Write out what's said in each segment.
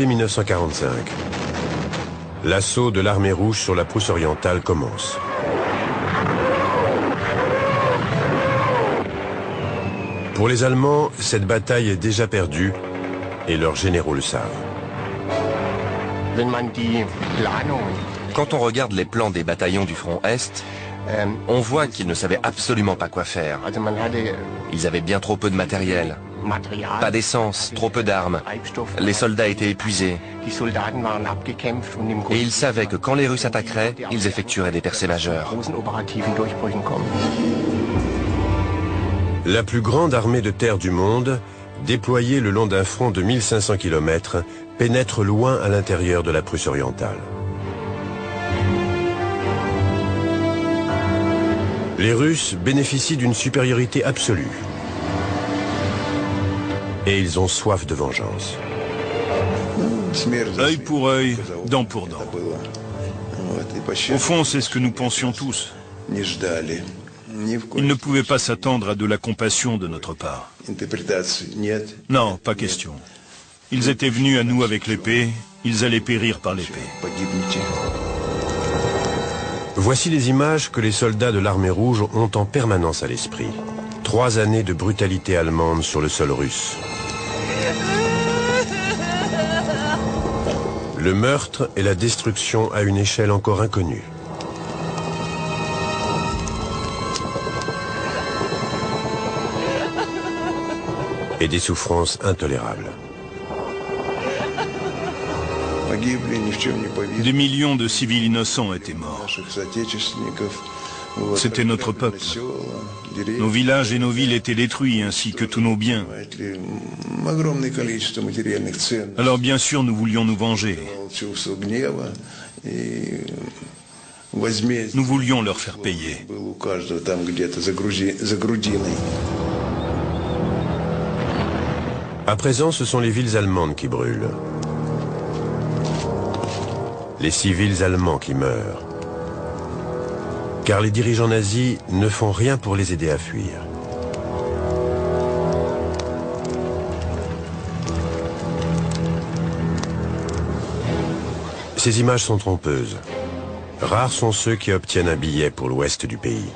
1945. L'assaut de l'armée rouge sur la Prusse orientale commence. Pour les Allemands, cette bataille est déjà perdue et leurs généraux le savent. Quand on regarde les plans des bataillons du front Est, on voit qu'ils ne savaient absolument pas quoi faire. Ils avaient bien trop peu de matériel, pas d'essence, trop peu d'armes. Les soldats étaient épuisés. Et ils savaient que quand les Russes attaqueraient, ils effectueraient des percées majeures. La plus grande armée de terre du monde, déployée le long d'un front de 1500 km, pénètre loin à l'intérieur de la Prusse orientale. Les Russes bénéficient d'une supériorité absolue. Et ils ont soif de vengeance. Œil pour œil, dent pour dent. Au fond, c'est ce que nous pensions tous. Ils ne pouvaient pas s'attendre à de la compassion de notre part. Non, pas question. Ils étaient venus à nous avec l'épée, ils allaient périr par l'épée. Voici les images que les soldats de l'armée rouge ont en permanence à l'esprit. 3 années de brutalité allemande sur le sol russe. Le meurtre et la destruction à une échelle encore inconnue. Et des souffrances intolérables. Des millions de civils innocents étaient morts. C'était notre peuple. Nos villages et nos villes étaient détruits, ainsi que tous nos biens. Alors bien sûr, nous voulions nous venger. Nous voulions leur faire payer. À présent, ce sont les villes allemandes qui brûlent. Les civils allemands qui meurent. Car les dirigeants nazis ne font rien pour les aider à fuir. Ces images sont trompeuses. Rares sont ceux qui obtiennent un billet pour l'ouest du pays.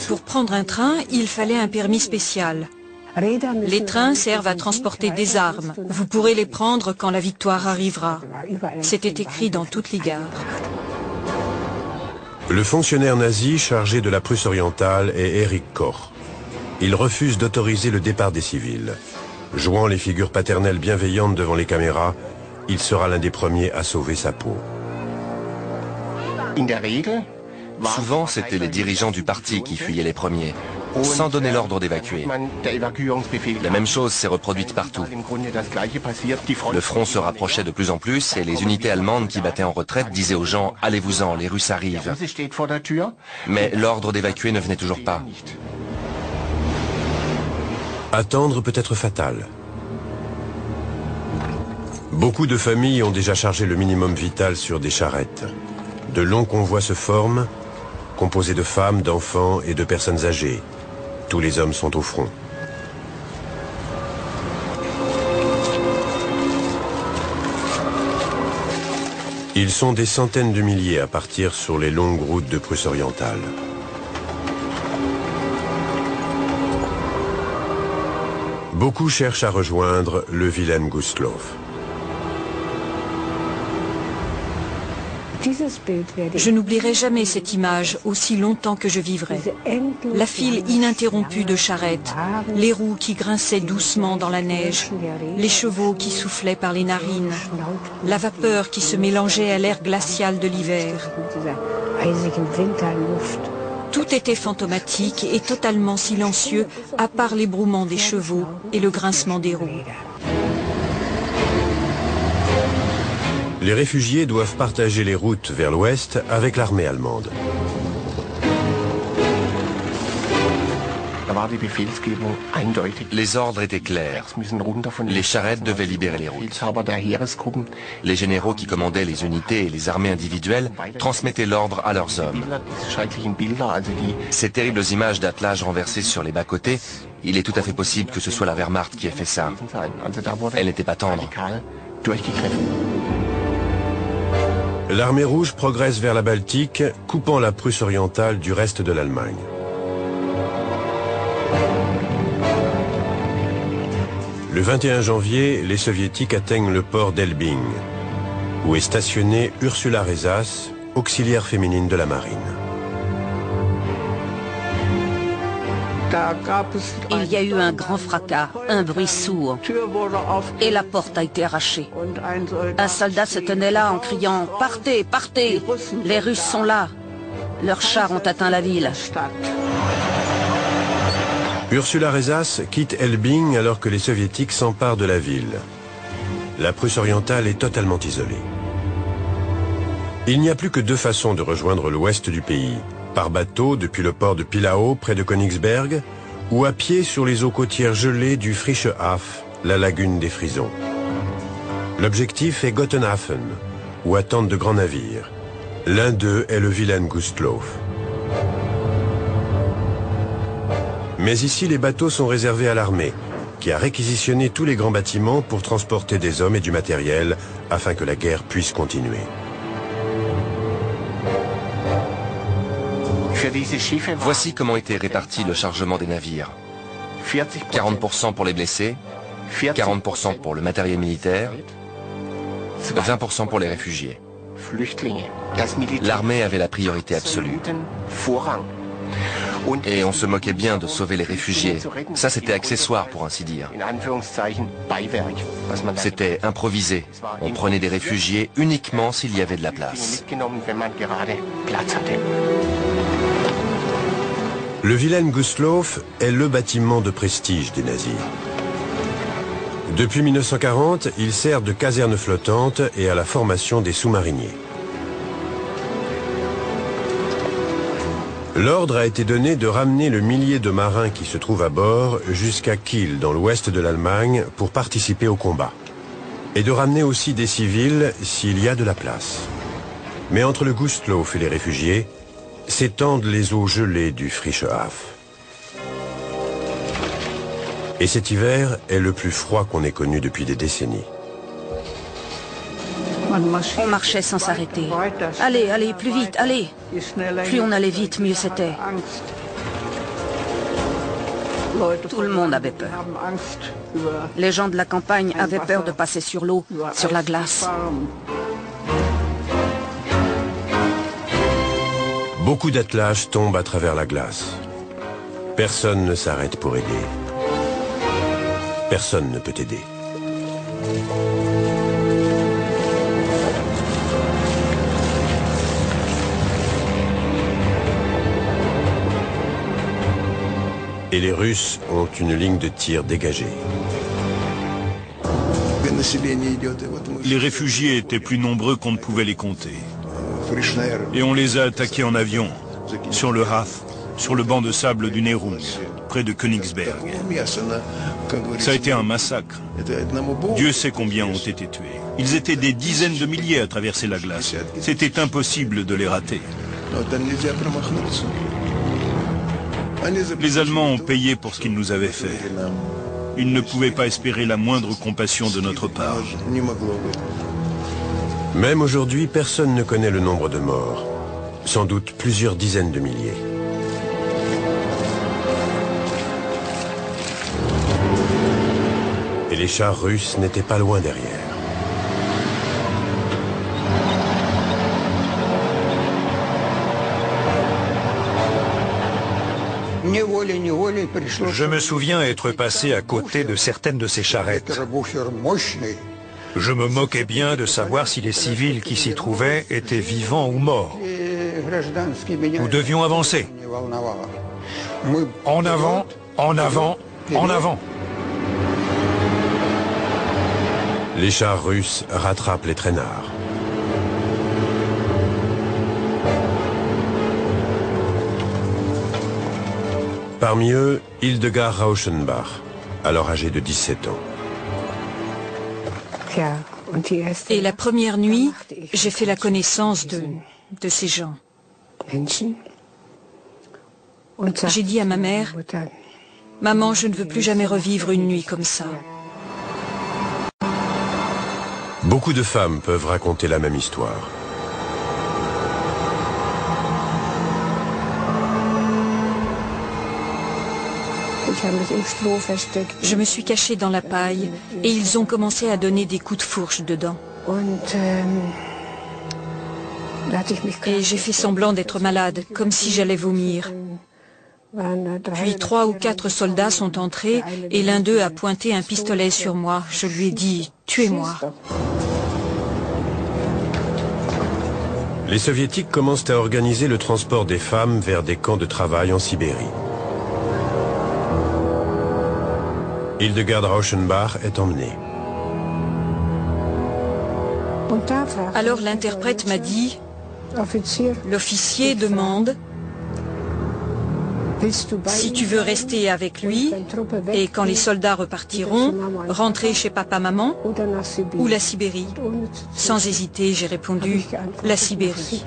Pour prendre un train, il fallait un permis spécial. Les trains servent à transporter des armes. Vous pourrez les prendre quand la victoire arrivera. C'était écrit dans toutes les gares. Le fonctionnaire nazi chargé de la Prusse orientale est Erich Koch. Il refuse d'autoriser le départ des civils. Jouant les figures paternelles bienveillantes devant les caméras, il sera l'un des premiers à sauver sa peau. Souvent, c'étaient les dirigeants du parti qui fuyaient les premiers, sans donner l'ordre d'évacuer. La même chose s'est reproduite partout. Le front se rapprochait de plus en plus et les unités allemandes qui battaient en retraite disaient aux gens « Allez-vous-en, les Russes arrivent ». Mais l'ordre d'évacuer ne venait toujours pas. Attendre peut être fatal. Beaucoup de familles ont déjà chargé le minimum vital sur des charrettes. De longs convois se forment, composés de femmes, d'enfants et de personnes âgées. Tous les hommes sont au front. Ils sont des centaines de milliers à partir sur les longues routes de Prusse orientale. Beaucoup cherchent à rejoindre le Wilhelm Gustloff. Je n'oublierai jamais cette image aussi longtemps que je vivrai. La file ininterrompue de charrettes, les roues qui grinçaient doucement dans la neige, les chevaux qui soufflaient par les narines, la vapeur qui se mélangeait à l'air glacial de l'hiver. Tout était fantomatique et totalement silencieux, à part l'ébrouement des chevaux et le grincement des roues. Les réfugiés doivent partager les routes vers l'ouest avec l'armée allemande. Les ordres étaient clairs. Les charrettes devaient libérer les routes. Les généraux qui commandaient les unités et les armées individuelles transmettaient l'ordre à leurs hommes. Ces terribles images d'attelage renversés sur les bas-côtés, il est tout à fait possible que ce soit la Wehrmacht qui ait fait ça. Elle n'était pas tendre. L'armée rouge progresse vers la Baltique, coupant la Prusse orientale du reste de l'Allemagne. Le 21 janvier, les soviétiques atteignent le port d'Elbing, où est stationnée Ursula Rezas, auxiliaire féminine de la marine. Il y a eu un grand fracas, un bruit sourd, et la porte a été arrachée. Un soldat se tenait là en criant « Partez, partez! Les Russes sont là! Leurs chars ont atteint la ville. » Ursula Rezas quitte Elbing alors que les soviétiques s'emparent de la ville. La Prusse orientale est totalement isolée. Il n'y a plus que deux façons de rejoindre l'ouest du pays. Par bateau depuis le port de Pillau près de Königsberg ou à pied sur les eaux côtières gelées du Frischehaf, la lagune des Frisons. L'objectif est Gotenhafen, où attendent de grands navires. L'un d'eux est le Wilhelm Gustloff. Mais ici, les bateaux sont réservés à l'armée, qui a réquisitionné tous les grands bâtiments pour transporter des hommes et du matériel afin que la guerre puisse continuer. Voici comment était réparti le chargement des navires. 40% pour les blessés, 40% pour le matériel militaire, 20% pour les réfugiés. L'armée avait la priorité absolue. Et on se moquait bien de sauver les réfugiés. Ça, c'était accessoire, pour ainsi dire. C'était improvisé. On prenait des réfugiés uniquement s'il y avait de la place. Le Wilhelm Gustloff est le bâtiment de prestige des nazis. Depuis 1940, il sert de caserne flottante et à la formation des sous-mariniers. L'ordre a été donné de ramener le millier de marins qui se trouvent à bord jusqu'à Kiel, dans l'ouest de l'Allemagne, pour participer au combat. Et de ramener aussi des civils s'il y a de la place. Mais entre le Gustloff et les réfugiés, s'étendent les eaux gelées du Frischehaf. Et cet hiver est le plus froid qu'on ait connu depuis des décennies. On marchait sans s'arrêter. Allez, allez, plus vite, allez. Plus on allait vite, mieux c'était. Tout le monde avait peur. Les gens de la campagne avaient peur de passer sur l'eau, sur la glace. Beaucoup d'attelages tombent à travers la glace. Personne ne s'arrête pour aider. Personne ne peut aider. Et les Russes ont une ligne de tir dégagée. Les réfugiés étaient plus nombreux qu'on ne pouvait les compter. Et on les a attaqués en avion, sur le Haff, sur le banc de sable du Nerung, près de Königsberg. Ça a été un massacre. Dieu sait combien ont été tués. Ils étaient des dizaines de milliers à traverser la glace. C'était impossible de les rater. Les Allemands ont payé pour ce qu'ils nous avaient fait. Ils ne pouvaient pas espérer la moindre compassion de notre part. Même aujourd'hui, personne ne connaît le nombre de morts. Sans doute plusieurs dizaines de milliers. Et les chars russes n'étaient pas loin derrière. Je me souviens être passé à côté de certaines de ces charrettes. Je me moquais bien de savoir si les civils qui s'y trouvaient étaient vivants ou morts. Nous devions avancer. En avant, en avant, en avant. Les chars russes rattrapent les traînards. Parmi eux, Hildegard Rauschenbach, alors âgée de 17 ans. Et la première nuit, j'ai fait la connaissance de ces gens. J'ai dit à ma mère, « Maman, je ne veux plus jamais revivre une nuit comme ça. » Beaucoup de femmes peuvent raconter la même histoire. Je me suis cachée dans la paille et ils ont commencé à donner des coups de fourche dedans. Et j'ai fait semblant d'être malade, comme si j'allais vomir. Puis 3 ou 4 soldats sont entrés et l'un d'eux a pointé un pistolet sur moi. Je lui ai dit « Tuez-moi ». Les soviétiques commencent à organiser le transport des femmes vers des camps de travail en Sibérie. Hildegard Rauschenbach est emmenée. Alors l'interprète m'a dit, l'officier demande si tu veux rester avec lui et quand les soldats repartiront, rentrer chez papa-maman ou la Sibérie. Sans hésiter, j'ai répondu la Sibérie.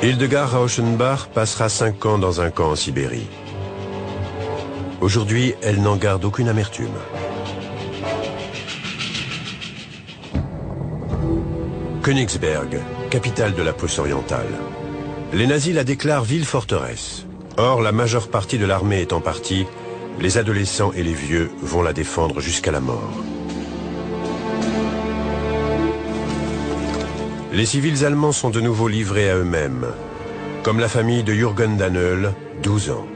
Hildegard Rauschenbach passera 5 ans dans un camp en Sibérie. Aujourd'hui, elle n'en garde aucune amertume. Königsberg, capitale de la Prusse orientale. Les nazis la déclarent ville-forteresse. Or, la majeure partie de l'armée étant partie, les adolescents et les vieux vont la défendre jusqu'à la mort. Les civils allemands sont de nouveau livrés à eux-mêmes, comme la famille de Jürgen Danel, 12 ans.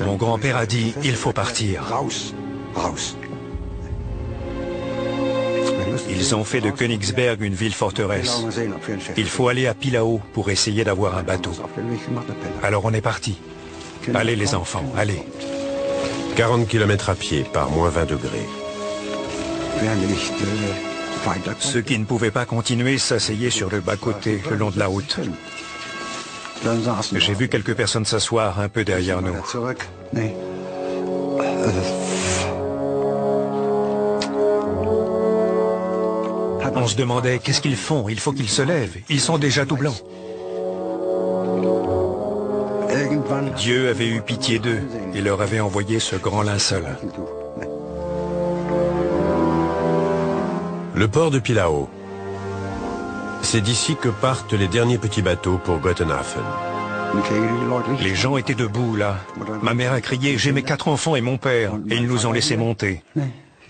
Mon grand-père a dit, il faut partir. Ils ont fait de Königsberg une ville-forteresse. Il faut aller à Pillau pour essayer d'avoir un bateau. Alors on est parti. Allez les enfants, allez. 40 km à pied par moins 20 degrés. Ceux qui ne pouvaient pas continuer s'asseyaient sur le bas-côté, le long de la route. J'ai vu quelques personnes s'asseoir un peu derrière nous. On se demandait, qu'est-ce qu'ils font? Il faut qu'ils se lèvent. Ils sont déjà tout blancs. Dieu avait eu pitié d'eux et leur avait envoyé ce grand linceul. Le port de Pillau. C'est d'ici que partent les derniers petits bateaux pour Gotenhafen. Les gens étaient debout là. Ma mère a crié, j'ai mes 4 enfants et mon père, et ils nous ont laissés monter.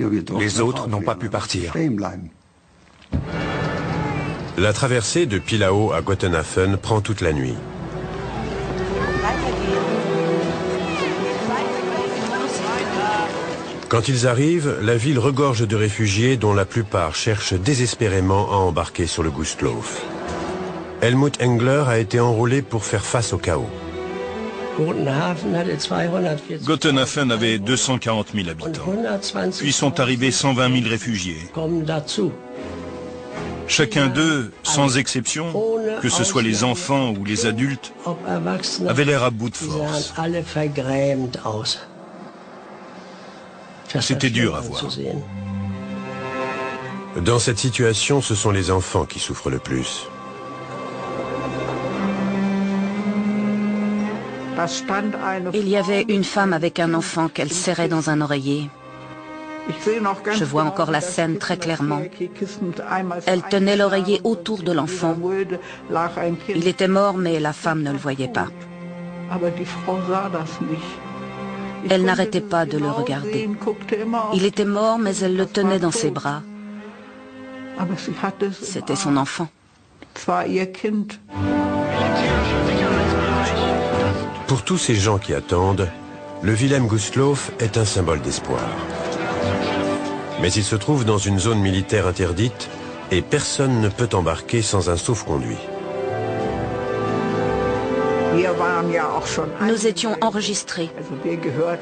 Les autres n'ont pas pu partir. La traversée de Pillau à Gotenhafen prend toute la nuit. Quand ils arrivent, la ville regorge de réfugiés dont la plupart cherchent désespérément à embarquer sur le Gustloff. Helmut Engler a été enrôlé pour faire face au chaos. Gotenhafen avait 240 000 habitants. Puis sont arrivés 120 000 réfugiés. Chacun d'eux, sans exception, que ce soit les enfants ou les adultes, avait l'air à bout de force. C'était dur à voir. Dans cette situation, ce sont les enfants qui souffrent le plus. Il y avait une femme avec un enfant qu'elle serrait dans un oreiller. Je vois encore la scène très clairement. Elle tenait l'oreiller autour de l'enfant. Il était mort, mais la femme ne le voyait pas. Elle n'arrêtait pas de le regarder. Il était mort, mais elle le tenait dans ses bras. C'était son enfant. Pour tous ces gens qui attendent, le Wilhelm Gustloff est un symbole d'espoir. Mais il se trouve dans une zone militaire interdite et personne ne peut embarquer sans un sauf-conduit. Nous étions enregistrés.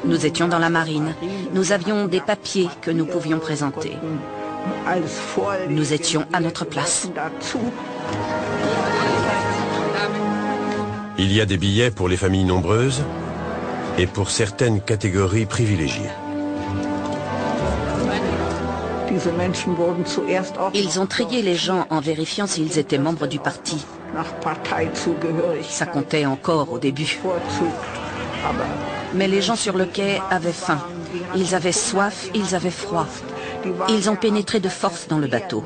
Nous étions dans la marine. Nous avions des papiers que nous pouvions présenter. Nous étions à notre place. Il y a des billets pour les familles nombreuses et pour certaines catégories privilégiées. Ils ont trié les gens en vérifiant s'ils étaient membres du parti. Ça comptait encore au début. Mais les gens sur le quai avaient faim. Ils avaient soif, ils avaient froid. Ils ont pénétré de force dans le bateau.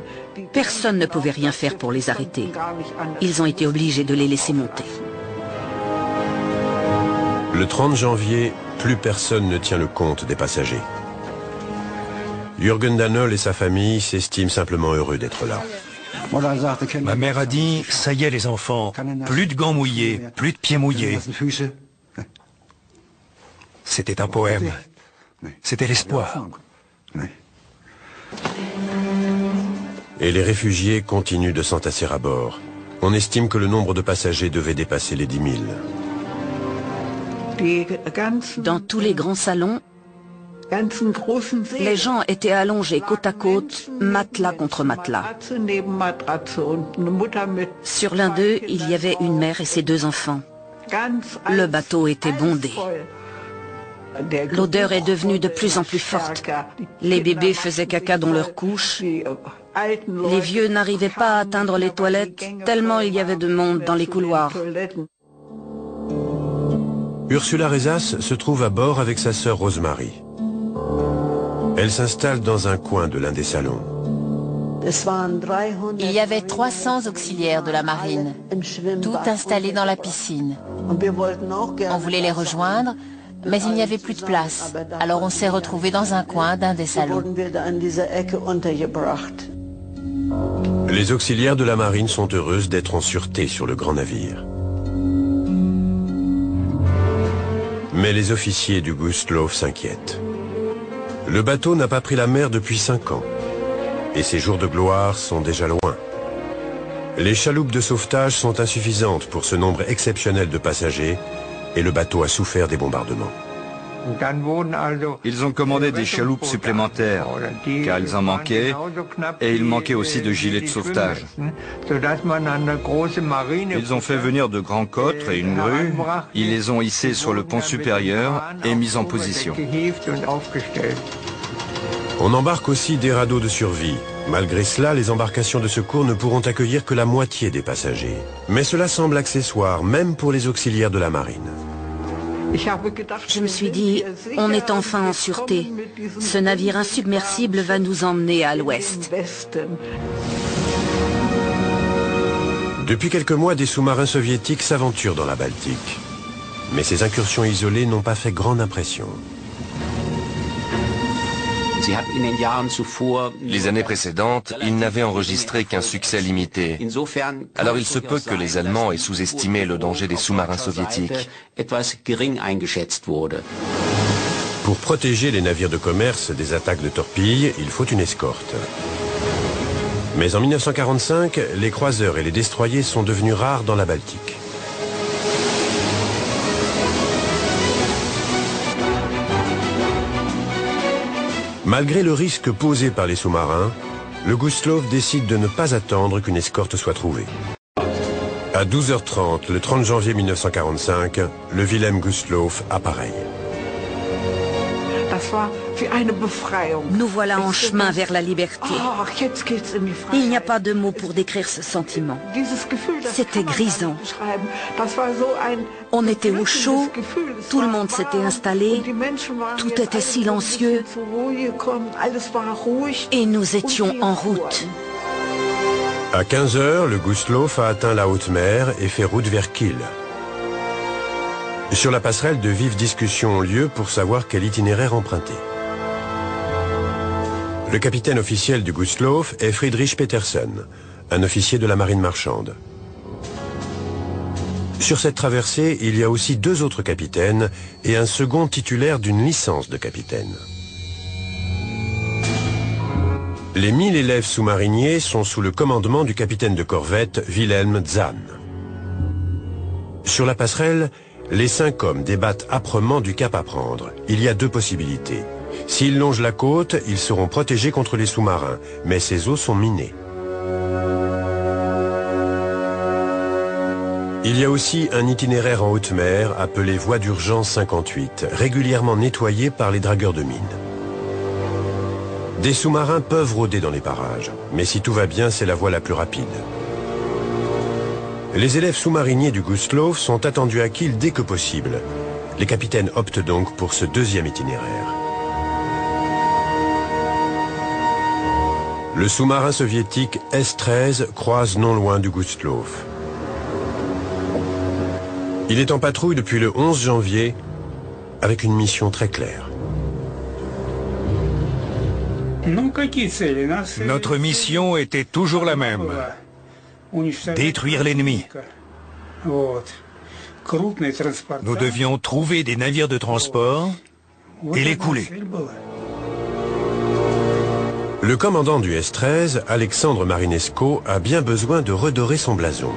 Personne ne pouvait rien faire pour les arrêter. Ils ont été obligés de les laisser monter. Le 30 janvier, plus personne ne tient le compte des passagers. Jürgen Danol et sa famille s'estiment simplement heureux d'être là. Ma mère a dit, ça y est les enfants, plus de gants mouillés, plus de pieds mouillés. C'était un poème. C'était l'espoir. Et les réfugiés continuent de s'entasser à bord. On estime que le nombre de passagers devait dépasser les 10 000. Dans tous les grands salons, les gens étaient allongés côte à côte, matelas contre matelas. Sur l'un d'eux, il y avait une mère et ses 2 enfants. Le bateau était bondé. L'odeur est devenue de plus en plus forte. Les bébés faisaient caca dans leurs couches. Les vieux n'arrivaient pas à atteindre les toilettes, tellement il y avait de monde dans les couloirs. Ursula Rezas se trouve à bord avec sa sœur Rosemary. Elle s'installe dans un coin de l'un des salons. Il y avait 300 auxiliaires de la marine, tout installés dans la piscine. On voulait les rejoindre, mais il n'y avait plus de place. Alors on s'est retrouvés dans un coin d'un des salons. Les auxiliaires de la marine sont heureuses d'être en sûreté sur le grand navire. Mais les officiers du Gustloff s'inquiètent. Le bateau n'a pas pris la mer depuis 5 ans. Et ses jours de gloire sont déjà loin. Les chaloupes de sauvetage sont insuffisantes pour ce nombre exceptionnel de passagers et le bateau a souffert des bombardements. Ils ont commandé des chaloupes supplémentaires, car ils en manquaient, et il manquait aussi de gilets de sauvetage. Ils ont fait venir de grands cotres et une grue, ils les ont hissés sur le pont supérieur et mis en position. On embarque aussi des radeaux de survie. Malgré cela, les embarcations de secours ne pourront accueillir que la moitié des passagers. Mais cela semble accessoire, même pour les auxiliaires de la marine. Je me suis dit, on est enfin en sûreté. Ce navire insubmersible va nous emmener à l'ouest. Depuis quelques mois, des sous-marins soviétiques s'aventurent dans la Baltique. Mais ces incursions isolées n'ont pas fait grande impression. Les années précédentes, ils n'avaient enregistré qu'un succès limité. Alors il se peut que les Allemands aient sous-estimé le danger des sous-marins soviétiques. Pour protéger les navires de commerce des attaques de torpilles, il faut une escorte. Mais en 1945, les croiseurs et les destroyers sont devenus rares dans la Baltique. Malgré le risque posé par les sous-marins, le Gustloff décide de ne pas attendre qu'une escorte soit trouvée. À 12h30, le 30 janvier 1945, le Wilhelm Gustloff appareille. Nous voilà en chemin vers la liberté. Il n'y a pas de mots pour décrire ce sentiment. C'était grisant. On était au chaud, tout le monde s'était installé, tout était silencieux et nous étions en route. À 15h, le Gustloff a atteint la haute mer et fait route vers Kiel. Sur la passerelle, de vives discussions ont lieu pour savoir quel itinéraire emprunter. Le capitaine officiel du Gustloff est Friedrich Petersen, un officier de la marine marchande. Sur cette traversée, il y a aussi 2 autres capitaines et un second titulaire d'une licence de capitaine. Les 1000 élèves sous-mariniers sont sous le commandement du capitaine de corvette Wilhelm Zahn. Sur la passerelle, les 5 hommes débattent âprement du cap à prendre. Il y a 2 possibilités. S'ils longent la côte, ils seront protégés contre les sous-marins, mais ces eaux sont minées. Il y a aussi un itinéraire en haute mer appelé Voie d'urgence 58, régulièrement nettoyé par les dragueurs de mines. Des sous-marins peuvent rôder dans les parages, mais si tout va bien, c'est la voie la plus rapide. Les élèves sous-mariniers du Gustloff sont attendus à Kiel dès que possible. Les capitaines optent donc pour ce deuxième itinéraire. Le sous-marin soviétique S-13 croise non loin du Gustloff. Il est en patrouille depuis le 11 janvier avec une mission très claire. Notre mission était toujours la même. Détruire l'ennemi. Nous devions trouver des navires de transport et les couler. Le commandant du S-13, Alexandre Marinesco, a bien besoin de redorer son blason.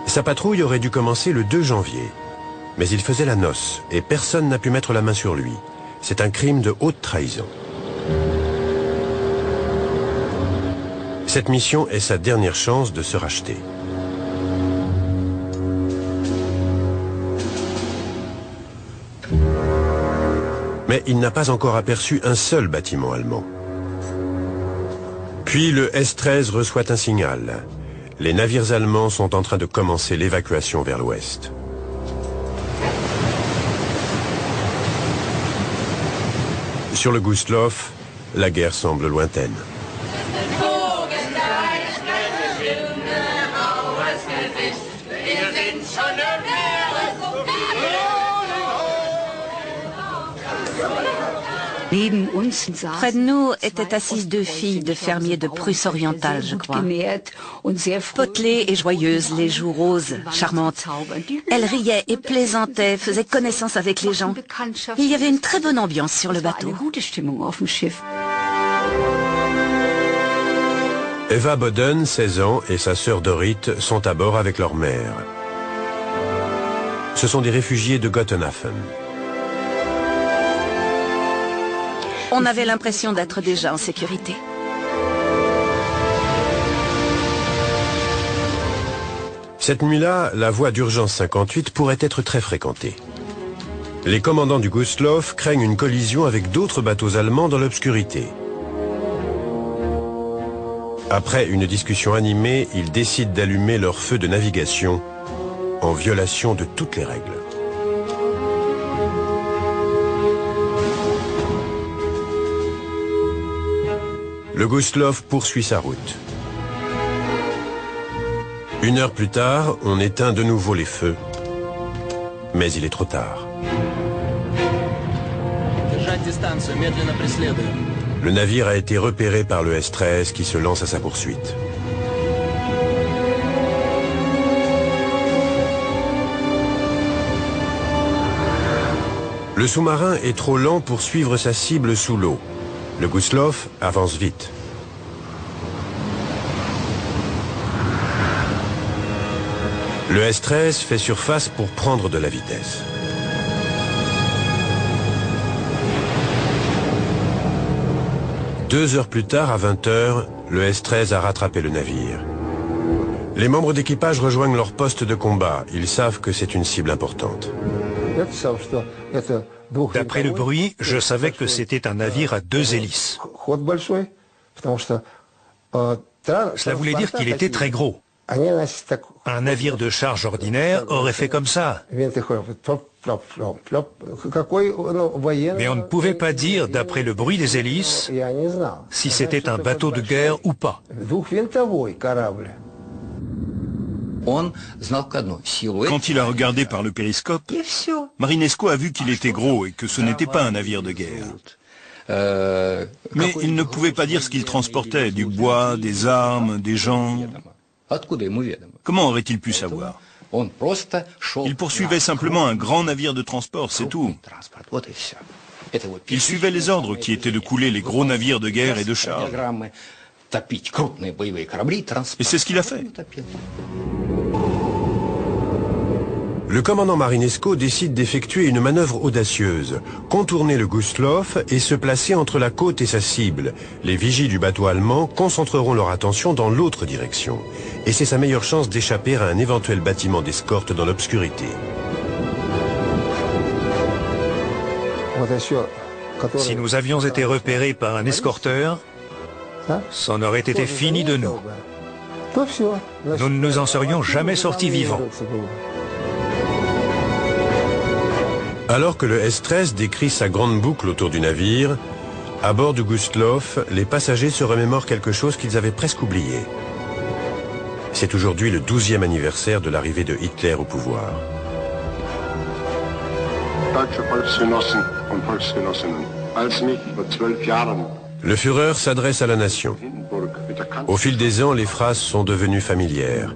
Sa patrouille aurait dû commencer le 2 janvier. Mais il faisait la noce et personne n'a pu mettre la main sur lui. C'est un crime de haute trahison. Cette mission est sa dernière chance de se racheter. Mais il n'a pas encore aperçu un seul bâtiment allemand. Puis le S-13 reçoit un signal. Les navires allemands sont en train de commencer l'évacuation vers l'ouest. Sur le Gustloff, la guerre semble lointaine. Près de nous étaient assises 2 filles de fermiers de Prusse orientale, je crois. Potelées et joyeuses, les joues roses, charmantes. Elles riaient et plaisantaient, faisaient connaissance avec les gens. Il y avait une très bonne ambiance sur le bateau. Eva Boden, 16 ans, et sa sœur Dorit sont à bord avec leur mère. Ce sont des réfugiés de Gotenhafen. On avait l'impression d'être déjà en sécurité. Cette nuit-là, la voie d'urgence 58 pourrait être très fréquentée. Les commandants du Gustloff craignent une collision avec d'autres bateaux allemands dans l'obscurité. Après une discussion animée, ils décident d'allumer leur feu de navigation en violation de toutes les règles. Le Gustloff poursuit sa route. 1 heure plus tard, on éteint de nouveau les feux. Mais il est trop tard. Le navire a été repéré par le S-13 qui se lance à sa poursuite. Le sous-marin est trop lent pour suivre sa cible sous l'eau. Le Gustloff avance vite. Le S-13 fait surface pour prendre de la vitesse. Deux heures plus tard, à 20 h, le S-13 a rattrapé le navire. Les membres d'équipage rejoignent leur poste de combat. Ils savent que c'est une cible importante. D'après le bruit, je savais que c'était un navire à 2 hélices. Cela voulait dire qu'il était très gros. Un navire de charge ordinaire aurait fait comme ça. Mais on ne pouvait pas dire, d'après le bruit des hélices, si c'était un bateau de guerre ou pas. Quand il a regardé par le périscope, Marinesco a vu qu'il était gros et que ce n'était pas un navire de guerre. Mais il ne pouvait pas dire ce qu'il transportait, du bois, des armes, des gens. Comment aurait-il pu savoir? Il poursuivait simplement un grand navire de transport, c'est tout. Il suivait les ordres qui étaient de couler les gros navires de guerre et de charge. Et c'est ce qu'il a fait. Le commandant Marinesco décide d'effectuer une manœuvre audacieuse, contourner le Gustloff et se placer entre la côte et sa cible. Les vigies du bateau allemand concentreront leur attention dans l'autre direction. Et c'est sa meilleure chance d'échapper à un éventuel bâtiment d'escorte dans l'obscurité. Si nous avions été repérés par un escorteur, ça en aurait été fini de nous. Nous ne nous en serions jamais sortis vivants. Alors que le S-13 décrit sa grande boucle autour du navire, à bord du Gustloff, les passagers se remémorent quelque chose qu'ils avaient presque oublié. C'est aujourd'hui le 12e anniversaire de l'arrivée de Hitler au pouvoir. Le Führer s'adresse à la nation. Au fil des ans, les phrases sont devenues familières.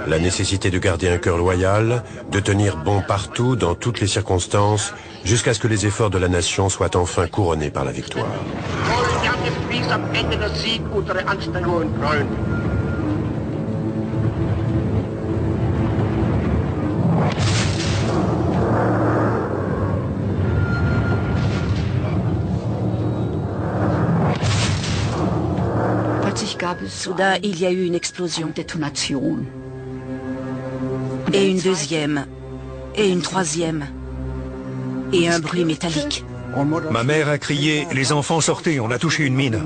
La nécessité de garder un cœur loyal, de tenir bon partout, dans toutes les circonstances, jusqu'à ce que les efforts de la nation soient enfin couronnés par la victoire. Soudain, il y a eu une explosion. Et une deuxième. Et une troisième. Et un bruit métallique. Ma mère a crié « Les enfants sortez, on a touché une mine ».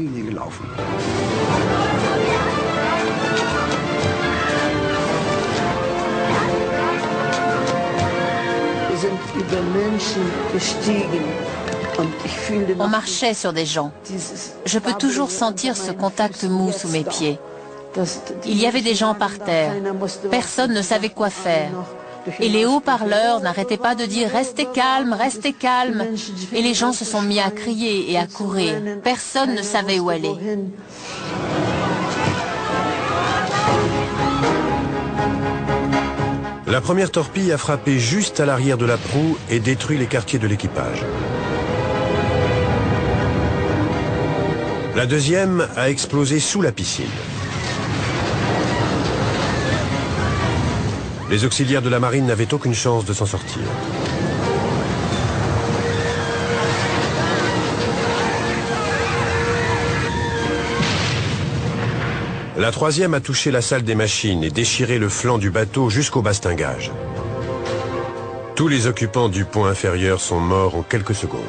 On marchait sur des gens. Je peux toujours sentir ce contact mou sous mes pieds. Il y avait des gens par terre. Personne ne savait quoi faire. Et les haut-parleurs n'arrêtaient pas de dire « Restez calme, restez calme ». Et les gens se sont mis à crier et à courir. Personne ne savait où aller. La première torpille a frappé juste à l'arrière de la proue et détruit les quartiers de l'équipage. La deuxième a explosé sous la piscine. Les auxiliaires de la marine n'avaient aucune chance de s'en sortir. La troisième a touché la salle des machines et déchiré le flanc du bateau jusqu'au bastingage. Tous les occupants du pont inférieur sont morts en quelques secondes.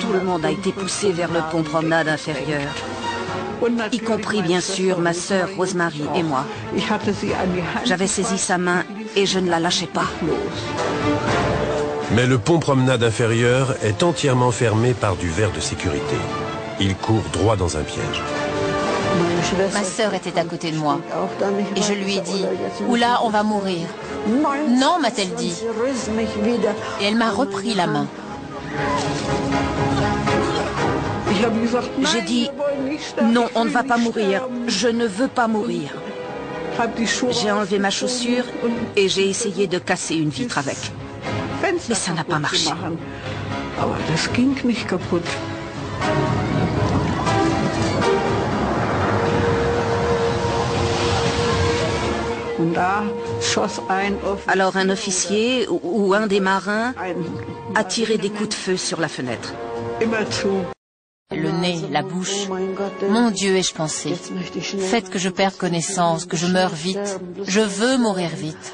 Tout le monde a été poussé vers le pont promenade inférieur, y compris bien sûr ma sœur Rosemary et moi. J'avais saisi sa main et je ne la lâchais pas. Mais le pont promenade inférieur est entièrement fermé par du verre de sécurité. Il court droit dans un piège. Ma sœur était à côté de moi et je lui ai dit « Oula, on va mourir ». « Non », m'a-t-elle dit. Et elle m'a repris la main. J'ai dit « Non, on ne va pas mourir. Je ne veux pas mourir ». J'ai enlevé ma chaussure et j'ai essayé de casser une vitre avec. Mais ça n'a pas marché. Alors un officier ou un des marins a tiré des coups de feu sur la fenêtre. Le nez, la bouche. Mon Dieu, ai-je pensé. Faites que je perde connaissance, que je meure vite. Je veux mourir vite.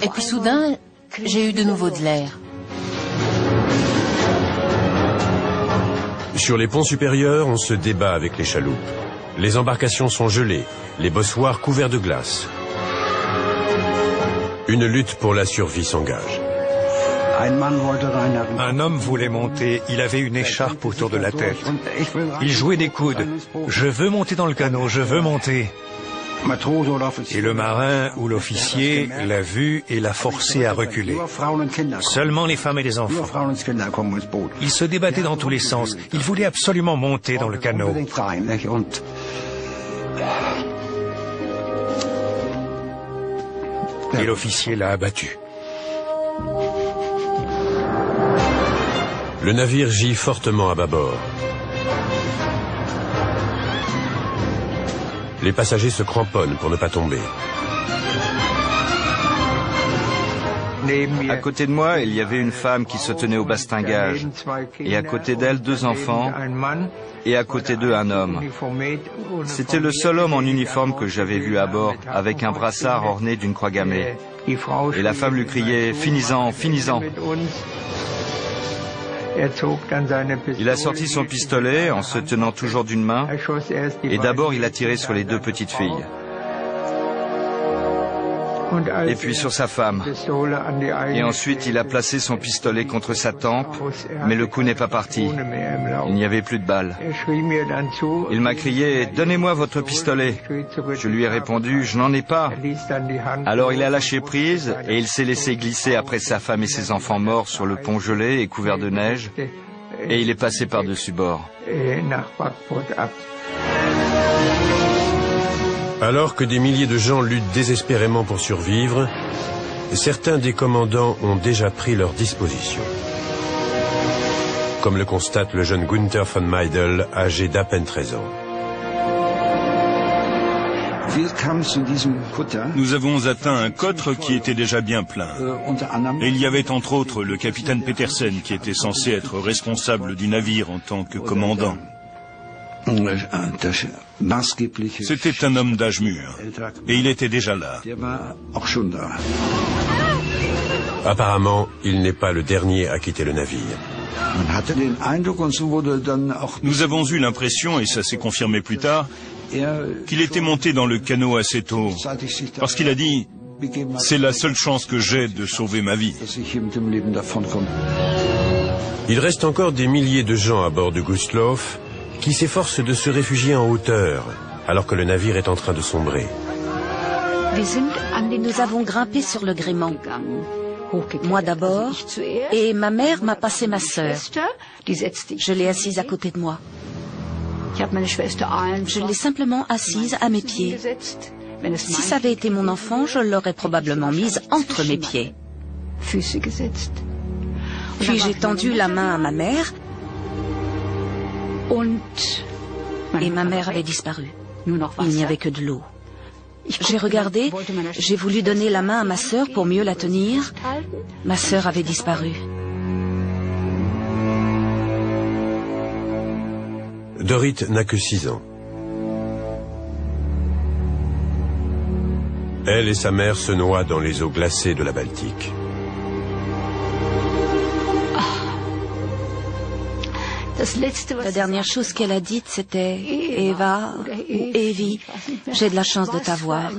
Et puis soudain, j'ai eu de nouveau de l'air. Sur les ponts supérieurs, on se débat avec les chaloupes. Les embarcations sont gelées, les bossoirs couverts de glace. Une lutte pour la survie s'engage. Un homme voulait monter, il avait une écharpe autour de la tête. Il jouait des coudes. Je veux monter dans le canot, je veux monter. Et le marin ou l'officier l'a vu et l'a forcé à reculer. Seulement les femmes et les enfants. Il se débattait dans tous les sens. Il voulait absolument monter dans le canot. Et l'officier l'a abattu. Le navire gît fortement à bâbord. Les passagers se cramponnent pour ne pas tomber. À côté de moi, il y avait une femme qui se tenait au bastingage, et à côté d'elle, 2 enfants, et à côté d'eux, un homme. C'était le seul homme en uniforme que j'avais vu à bord, avec un brassard orné d'une croix gammée. Et la femme lui criait « Finis-en, finis-en !» Il a sorti son pistolet en se tenant toujours d'une main, et d'abord il a tiré sur les 2 petites filles. Et puis sur sa femme. Et ensuite il a placé son pistolet contre sa tempe, mais le coup n'est pas parti. Il n'y avait plus de balles. Il m'a crié « Donnez-moi votre pistolet !» Je lui ai répondu « Je n'en ai pas !» Alors il a lâché prise et il s'est laissé glisser après sa femme et ses enfants morts sur le pont gelé et couvert de neige, et il est passé par-dessus bord. Alors que des milliers de gens luttent désespérément pour survivre, certains des commandants ont déjà pris leur disposition. Comme le constate le jeune Günther von Meidel, âgé d'à peine 13 ans. Nous avons atteint un cotre qui était déjà bien plein. Et il y avait entre autres le capitaine Petersen qui était censé être responsable du navire en tant que commandant. C'était un homme d'âge mûr, et il était déjà là. Apparemment, il n'est pas le dernier à quitter le navire. Nous avons eu l'impression, et ça s'est confirmé plus tard, qu'il était monté dans le canot assez tôt, parce qu'il a dit « C'est la seule chance que j'ai de sauver ma vie ». Il reste encore des milliers de gens à bord du Gustloff qui s'efforcent de se réfugier en hauteur, alors que le navire est en train de sombrer. Nous avons grimpé sur le gréement. Moi d'abord, et ma mère m'a passé ma sœur. Je l'ai assise à côté de moi. Je l'ai simplement assise à mes pieds. Si ça avait été mon enfant, je l'aurais probablement mise entre mes pieds. Puis j'ai tendu la main à ma mère, et ma mère avait disparu. Il n'y avait que de l'eau. J'ai regardé, j'ai voulu donner la main à ma sœur pour mieux la tenir. Ma sœur avait disparu. Dorit n'a que 6 ans. Elle et sa mère se noient dans les eaux glacées de la Baltique. La dernière chose qu'elle a dite, c'était « Eva » ou « Evie, j'ai de la chance de t'avoir ».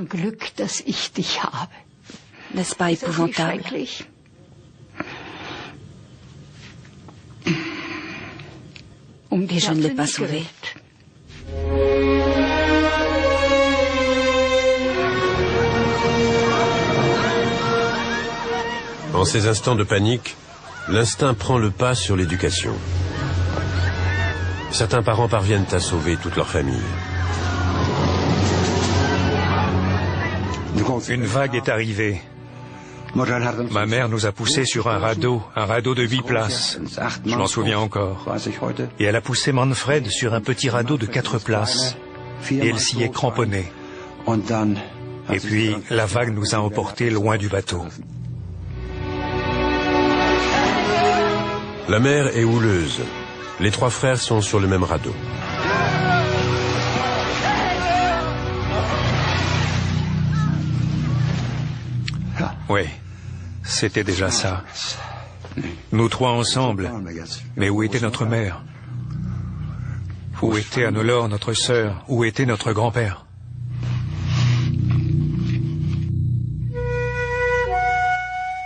N'est-ce pas épouvantable? Et je ne l'ai pas sauvée. En ces instants de panique, l'instinct prend le pas sur l'éducation. Certains parents parviennent à sauver toute leur famille. Une vague est arrivée. Ma mère nous a poussés sur un radeau de 8 places. Je m'en souviens encore. Et elle a poussé Manfred sur un petit radeau de 4 places. Et elle s'y est cramponnée. Et puis, la vague nous a emportés loin du bateau. La mer est houleuse. Les 3 frères sont sur le même radeau. Oui, c'était déjà ça. Nous 3 ensemble. Mais où était notre mère? Où était Anne-Laure, notre sœur? Où était notre grand-père?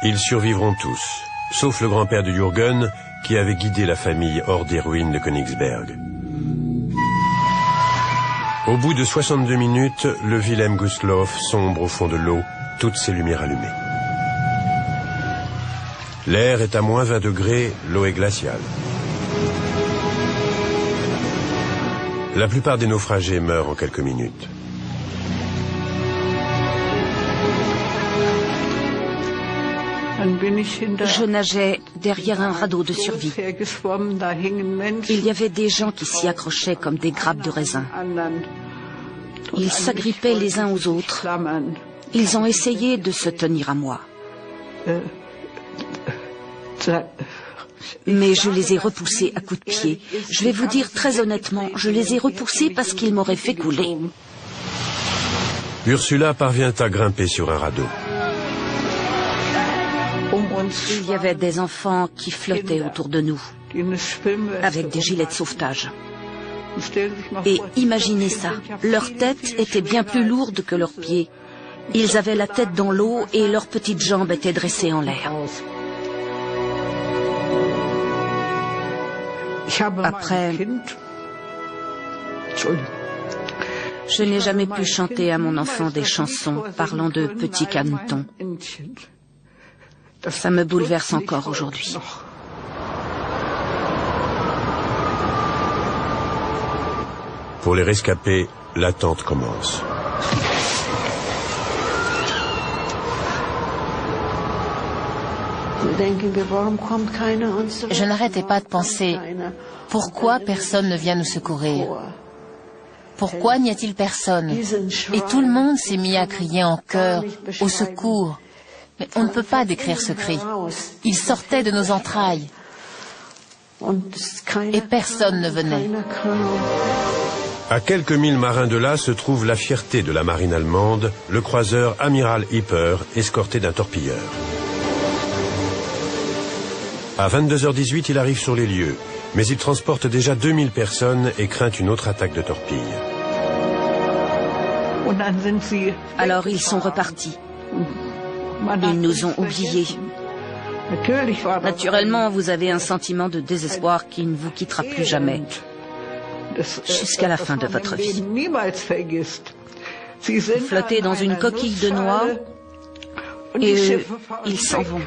Ils survivront tous, sauf le grand-père de Jürgen, qui avait guidé la famille hors des ruines de Königsberg. Au bout de 62 minutes, le Wilhelm Gustloff sombre au fond de l'eau, toutes ses lumières allumées. L'air est à moins 20 degrés, l'eau est glaciale. La plupart des naufragés meurent en quelques minutes. Je nageais derrière un radeau de survie. Il y avait des gens qui s'y accrochaient comme des grappes de raisin. Ils s'agrippaient les uns aux autres. Ils ont essayé de se tenir à moi. Mais je les ai repoussés à coups de pied. Je vais vous dire très honnêtement, je les ai repoussés parce qu'ils m'auraient fait couler. Ursula parvient à grimper sur un radeau. Il y avait des enfants qui flottaient autour de nous, avec des gilets de sauvetage. Et imaginez ça, leurs têtes étaient bien plus lourdes que leurs pieds. Ils avaient la tête dans l'eau et leurs petites jambes étaient dressées en l'air. Après, je n'ai jamais pu chanter à mon enfant des chansons parlant de petits canetons. Ça me bouleverse encore aujourd'hui. Pour les rescapés, l'attente commence. Je n'arrêtais pas de penser, pourquoi personne ne vient nous secourir? Pourquoi n'y a-t-il personne? Et tout le monde s'est mis à crier en chœur, au secours. Mais on ne peut pas décrire ce cri. Il sortait de nos entrailles. Et personne ne venait. À quelques milles marins de là se trouve la fierté de la marine allemande, le croiseur Amiral Hipper, escorté d'un torpilleur. À 22h18, il arrive sur les lieux, mais il transporte déjà 2000 personnes et craint une autre attaque de torpilles. Alors ils sont repartis. Ils nous ont oubliés. Naturellement, vous avez un sentiment de désespoir qui ne vous quittera plus jamais, jusqu'à la fin de votre vie. Vous flottez dans une coquille de noix et eux, ils s'en vont.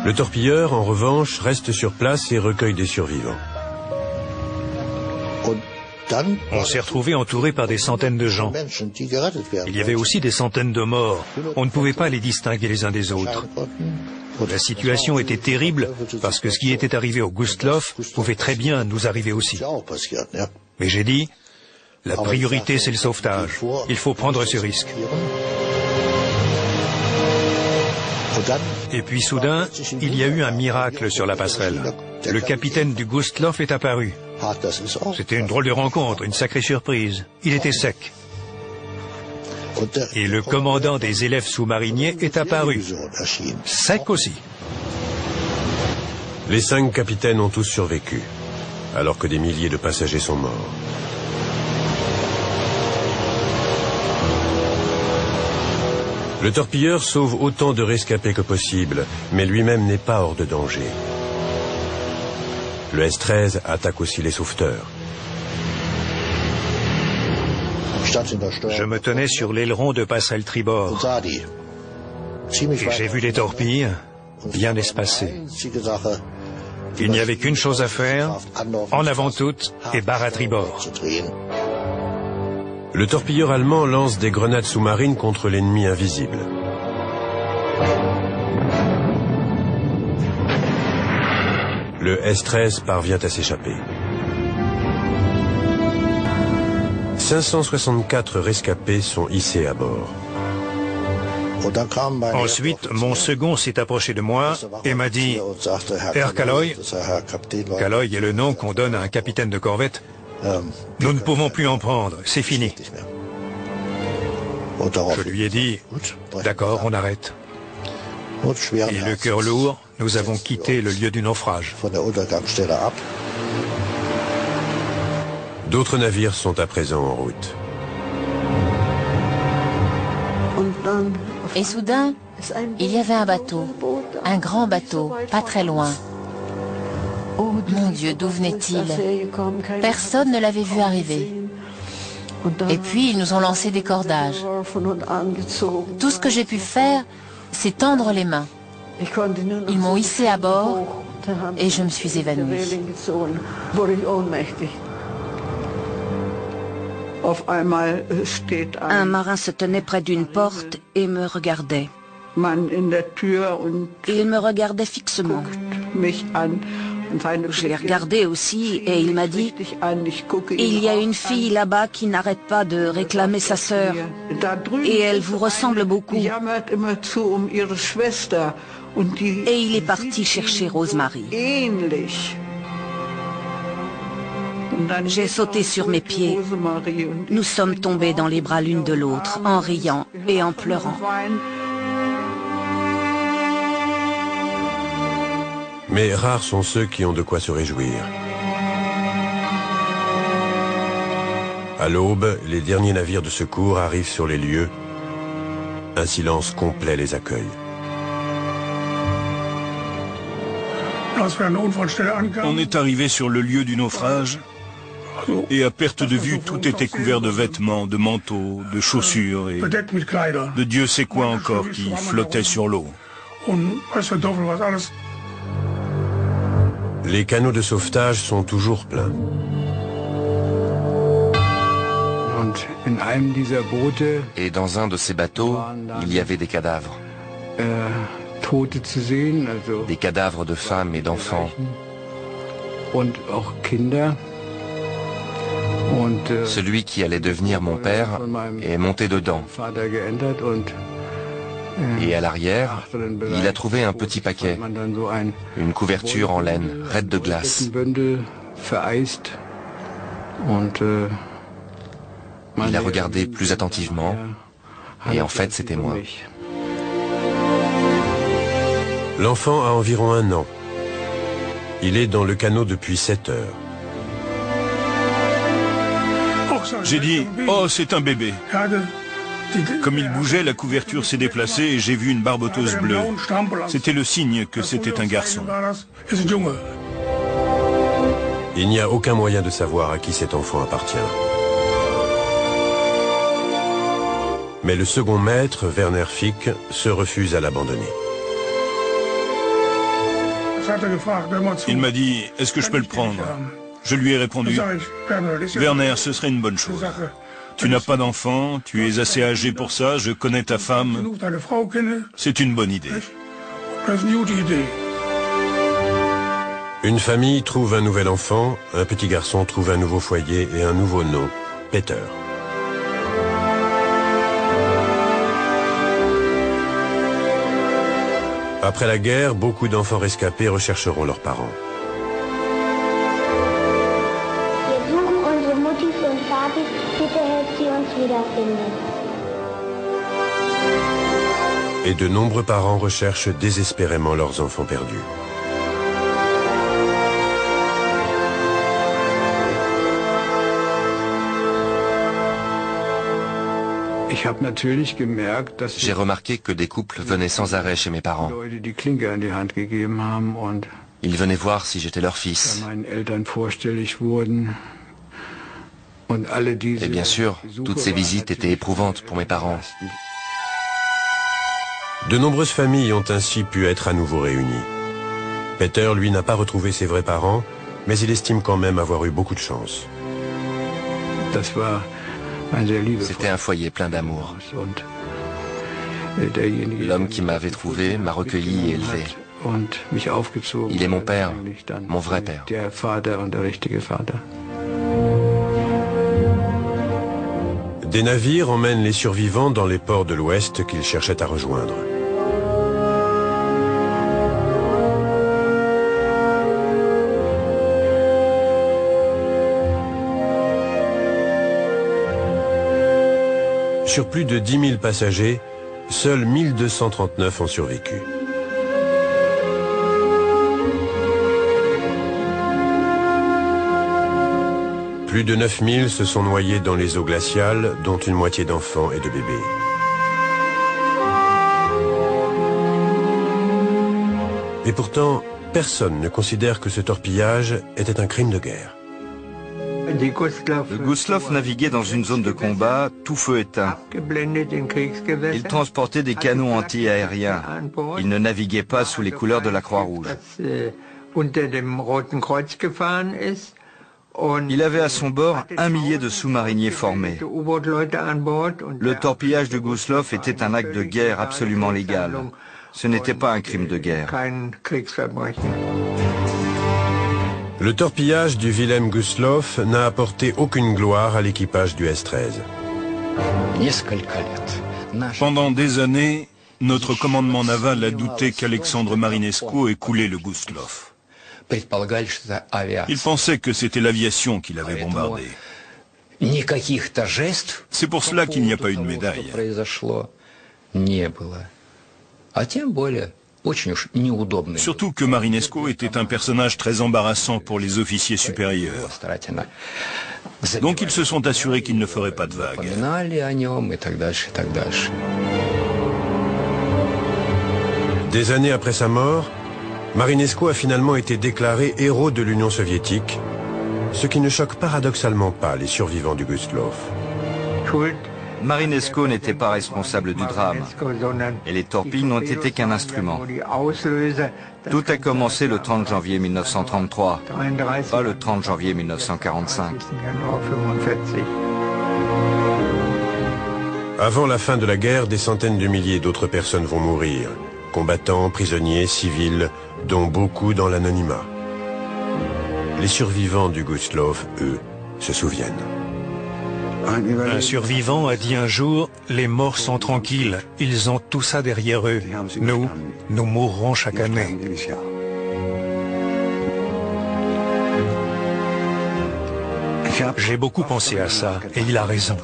Le torpilleur, en revanche, reste sur place et recueille des survivants. On s'est retrouvé entouré par des centaines de gens. Il y avait aussi des centaines de morts. On ne pouvait pas les distinguer les uns des autres. La situation était terrible parce que ce qui était arrivé au Gustloff pouvait très bien nous arriver aussi. Mais j'ai dit, la priorité c'est le sauvetage. Il faut prendre ce risque. Et puis soudain, il y a eu un miracle sur la passerelle. Le capitaine du Gustloff est apparu. C'était une drôle de rencontre, une sacrée surprise. Il était sec. Et le commandant des élèves sous-mariniers est apparu. Sec aussi. Les 5 capitaines ont tous survécu, alors que des milliers de passagers sont morts. Le torpilleur sauve autant de rescapés que possible, mais lui-même n'est pas hors de danger. Le S-13 attaque aussi les sauveteurs. Je me tenais sur l'aileron de passerelle tribord. Et j'ai vu les torpilles bien espacées. Il n'y avait qu'une chose à faire, en avant toutes et barre à tribord. Le torpilleur allemand lance des grenades sous-marines contre l'ennemi invisible. Le S-13 parvient à s'échapper. 564 rescapés sont hissés à bord. Ensuite, mon second s'est approché de moi et m'a dit « Herr Kaloy », Kaloy est le nom qu'on donne à un capitaine de corvette, « Nous ne pouvons plus en prendre, c'est fini ». Je lui ai dit « D'accord, on arrête ». Et le cœur lourd, nous avons quitté le lieu du naufrage. D'autres navires sont à présent en route. Et soudain, il y avait un bateau, un grand bateau, pas très loin. Mon Dieu, d'où venait-il? Personne ne l'avait vu arriver. Et puis, ils nous ont lancé des cordages. Tout ce que j'ai pu faire, c'est tendre les mains. Ils m'ont hissé à bord et je me suis évanouie. Un marin se tenait près d'une porte et me regardait. Il me regardait fixement. Je l'ai regardé aussi et il m'a dit « Il y a une fille là-bas qui n'arrête pas de réclamer sa sœur et elle vous ressemble beaucoup. » Et il est parti chercher Rosemary. J'ai sauté sur mes pieds. Nous sommes tombés dans les bras l'une de l'autre, en riant et en pleurant. Mais rares sont ceux qui ont de quoi se réjouir. À l'aube, les derniers navires de secours arrivent sur les lieux. Un silence complet les accueille. On est arrivé sur le lieu du naufrage et à perte de vue, tout était couvert de vêtements, de manteaux, de chaussures et de Dieu sait quoi encore qui flottait sur l'eau. Les canaux de sauvetage sont toujours pleins. Et dans un de ces bateaux, il y avait des cadavres. Des cadavres de femmes et d'enfants. Celui qui allait devenir mon père est monté dedans. Et à l'arrière, il a trouvé un petit paquet, une couverture en laine, raide de glace. Il a regardé plus attentivement, et en fait c'était moi. L'enfant a environ 1 an. Il est dans le canot depuis 7 heures. J'ai dit « Oh, c'est un bébé ». Comme il bougeait, la couverture s'est déplacée et j'ai vu une barboteuse bleue. C'était le signe que c'était un garçon. Il n'y a aucun moyen de savoir à qui cet enfant appartient. Mais le second maître, Werner Fick, se refuse à l'abandonner. Il m'a dit « Est-ce que je peux le prendre ?» Je lui ai répondu « Werner, ce serait une bonne chose. Tu n'as pas d'enfant, tu es assez âgé pour ça, je connais ta femme. C'est une bonne idée. » Une famille trouve un nouvel enfant, un petit garçon trouve un nouveau foyer et un nouveau nom, Peter. Après la guerre, beaucoup d'enfants rescapés rechercheront leurs parents. Et de nombreux parents recherchent désespérément leurs enfants perdus. J'ai remarqué que des couples venaient sans arrêt chez mes parents. Ils venaient voir si j'étais leur fils. Et bien sûr, toutes ces visites étaient éprouvantes pour mes parents. De nombreuses familles ont ainsi pu être à nouveau réunies. Peter, lui, n'a pas retrouvé ses vrais parents, mais il estime quand même avoir eu beaucoup de chance. C'était un foyer plein d'amour. L'homme qui m'avait trouvé m'a recueilli et élevé. Il est mon père, mon vrai père. Des navires emmènent les survivants dans les ports de l'Ouest qu'ils cherchaient à rejoindre. Sur plus de 10 000 passagers, seuls 1239 ont survécu. Plus de 9000 se sont noyés dans les eaux glaciales, dont une moitié d'enfants et de bébés. Et pourtant, personne ne considère que ce torpillage était un crime de guerre. Le Gustloff naviguait dans une zone de combat, tout feu éteint. Il transportait des canons anti-aériens. Il ne naviguait pas sous les couleurs de la Croix-Rouge. Il avait à son bord 1 millier de sous-mariniers formés. Le torpillage du Gustloff était un acte de guerre absolument légal. Ce n'était pas un crime de guerre. Le torpillage du Wilhelm Gustloff n'a apporté aucune gloire à l'équipage du S-13. Pendant des années, notre commandement naval a douté qu'Alexandre Marinescu ait coulé le Gustloff. Il pensait que c'était l'aviation qui l'avait bombardé. C'est pour cela qu'il n'y a pas eu de médaille. Surtout que Marinescu était un personnage très embarrassant pour les officiers supérieurs. Donc ils se sont assurés qu'il ne ferait pas de vagues. Des années après sa mort, Marinescu a finalement été déclaré héros de l'Union soviétique, ce qui ne choque paradoxalement pas les survivants du Gustloff. Marinescu n'était pas responsable du drame, et les torpilles n'ont été qu'un instrument. Tout a commencé le 30 janvier 1933, pas le 30 janvier 1945. Avant la fin de la guerre, des centaines de milliers d'autres personnes vont mourir, combattants, prisonniers, civils, dont beaucoup dans l'anonymat. Les survivants du Gustloff, eux, se souviennent. Un survivant a dit un jour, les morts sont tranquilles, ils ont tout ça derrière eux. Nous mourrons chaque année. J'ai beaucoup pensé à ça, et il a raison.